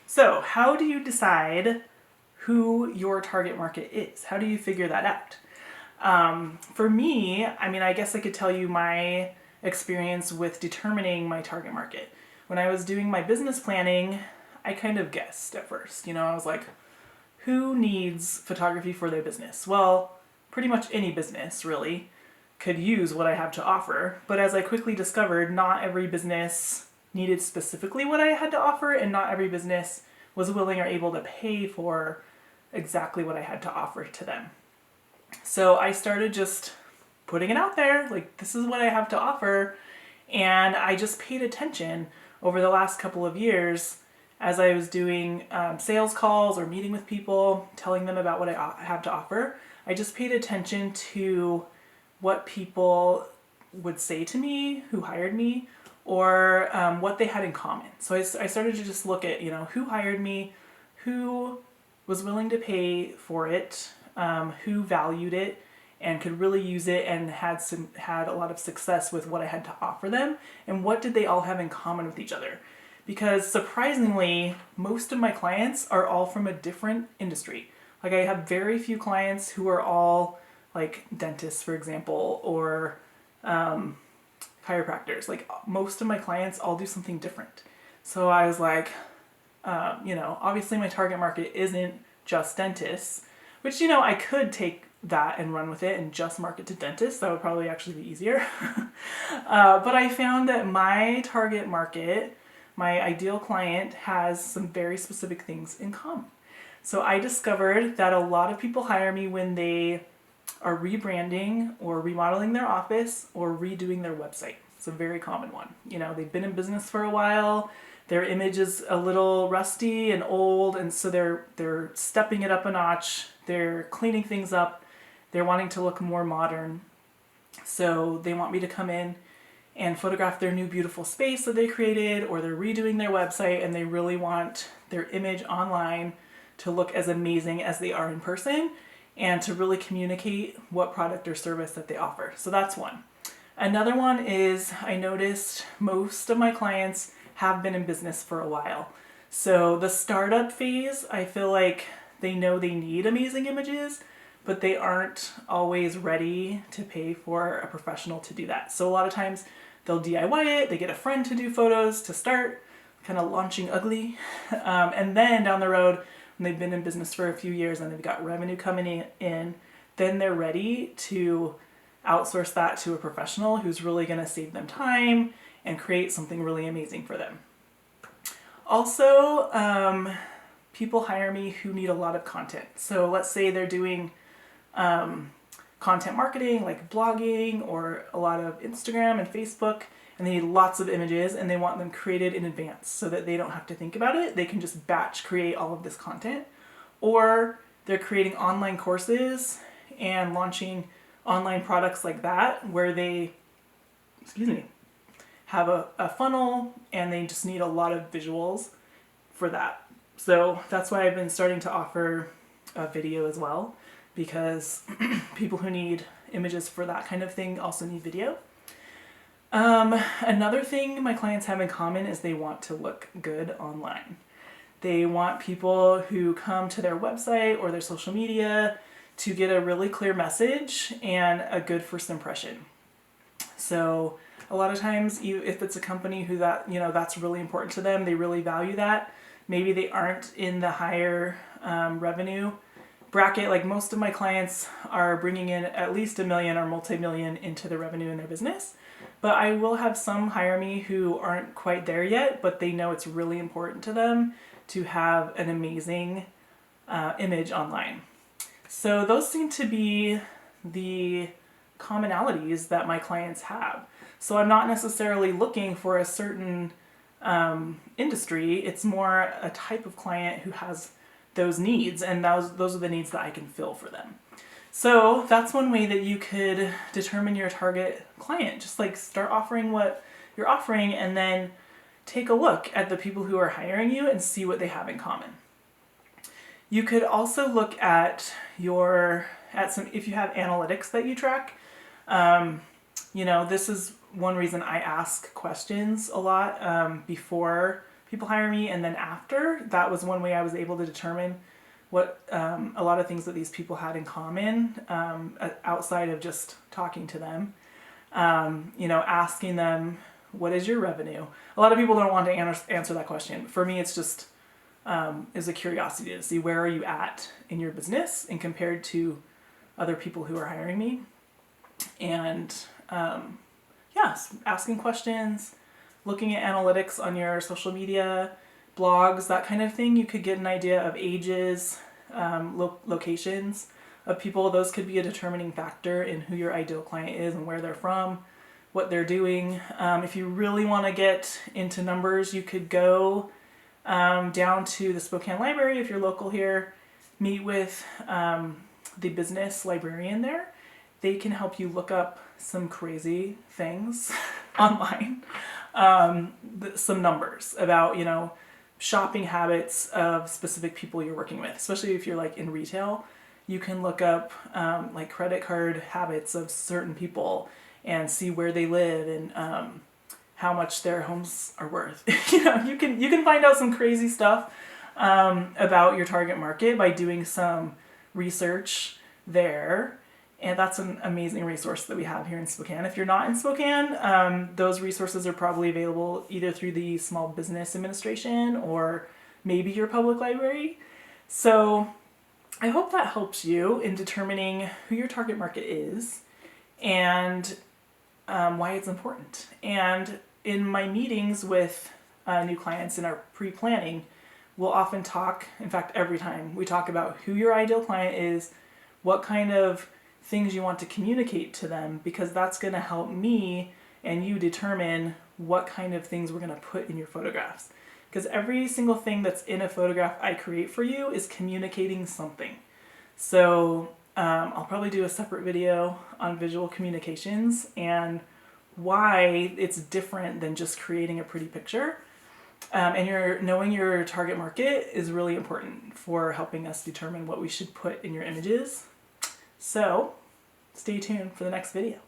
So, how do you decide who your target market is? How do you figure that out? For me, I guess I could tell you my experience with determining my target market. When I was doing my business planning, I kind of guessed at first. I was like, who needs photography for their business? Well, pretty much any business, really, could use what I have to offer. But as I quickly discovered, not every business needed specifically what I had to offer, and not every business was willing or able to pay for exactly what I had to offer to them. So I started just putting it out there, like, this is what I have to offer. And I just paid attention over the last couple of years as I was doing sales calls or meeting with people, telling them about what I have to offer. I just paid attention to what people would say to me who hired me, or what they had in common. So I started to just look at, who hired me, who was willing to pay for it, who valued it and could really use it and had a lot of success with what I had to offer them, and what did they all have in common with each other. Because surprisingly, most of my clients are all from a different industry. Like, I have very few clients who are all like dentists, for example, or chiropractors. Like, most of my clients all do something different. So I was like, obviously my target market isn't just dentists, which, I could take that and run with it and just market to dentists. That would probably actually be easier. But I found that my target market, my ideal client, has some very specific things in common. So I discovered that a lot of people hire me when they are rebranding or remodeling their office or redoing their website. It's a very common one. They've been in business for a while, their image is a little rusty and old, and so they're stepping it up a notch, they're cleaning things up, they're wanting to look more modern. So they want me to come in and photograph their new beautiful space that they created, or they're redoing their website and they really want their image online to look as amazing as they are in person, and to really communicate what product or service that they offer. So that's one. Another one is, I noticed most of my clients have been in business for a while. So the startup phase, I feel like they know they need amazing images, but they aren't always ready to pay for a professional to do that. So a lot of times they'll DIY it, they get a friend to do photos to start, kind of launching ugly. And then down the road, when they've been in business for a few years and they've got revenue coming in, then they're ready to outsource that to a professional who's really going to save them time and create something really amazing for them. Also, people hire me who need a lot of content. So let's say they're doing content marketing, like blogging or a lot of Instagram and Facebook, and they need lots of images and they want them created in advance so that they don't have to think about it. They can just batch create all of this content. Or they're creating online courses and launching online products like that, where they, have a funnel and they just need a lot of visuals for that. So that's why I've been starting to offer a video as well, because people who need images for that kind of thing also need video. Another thing my clients have in common is they want to look good online. They want people who come to their website or their social media to get a really clear message and a good first impression. So a lot of times, if it's a company who that's really important to them, they really value that. Maybe they aren't in the higher revenue bracket. Like, most of my clients are bringing in at least $1 million or multi-million into the revenue in their business. But I will have some hire me who aren't quite there yet, but they know it's really important to them to have an amazing image online. So those seem to be the commonalities that my clients have. So I'm not necessarily looking for a certain industry. It's more a type of client who has those needs, and those are the needs that I can fill for them. So that's one way that you could determine your target client. Just like start offering what you're offering, and then take a look at the people who are hiring you and see what they have in common. You could also look at if you have analytics that you track. This is one reason I ask questions a lot before people hire me, and then after, that was one way I was able to determine what a lot of things that these people had in common, outside of just talking to them. Asking them, what is your revenue? A lot of people don't want to answer that question. For me, it's just is a curiosity to see where are you at in your business and compared to other people who are hiring me. And asking questions, looking at analytics on your social media, blogs, that kind of thing. You could get an idea of ages, locations of people. Those could be a determining factor in who your ideal client is and where they're from, what they're doing. If you really want to get into numbers, you could go down to the Spokane Library if you're local here, meet with the business librarian there. They can help you look up some crazy things online, some numbers about, shopping habits of specific people you're working with, especially if you're like in retail. You can look up like credit card habits of certain people and see where they live and how much their homes are worth. You can find out some crazy stuff about your target market by doing some research there. And that's an amazing resource that we have here in Spokane. If you're not in Spokane, those resources are probably available either through the Small Business Administration or maybe your public library. So I hope that helps you in determining who your target market is and why it's important. And in my meetings with new clients in our pre-planning, we'll often talk, in fact, every time we talk about who your ideal client is, what kind of things you want to communicate to them, because that's going to help me and you determine what kind of things we're going to put in your photographs. Because every single thing that's in a photograph I create for you is communicating something. So I'll probably do a separate video on visual communications and why it's different than just creating a pretty picture. And knowing your target market is really important for helping us determine what we should put in your images. So stay tuned for the next video.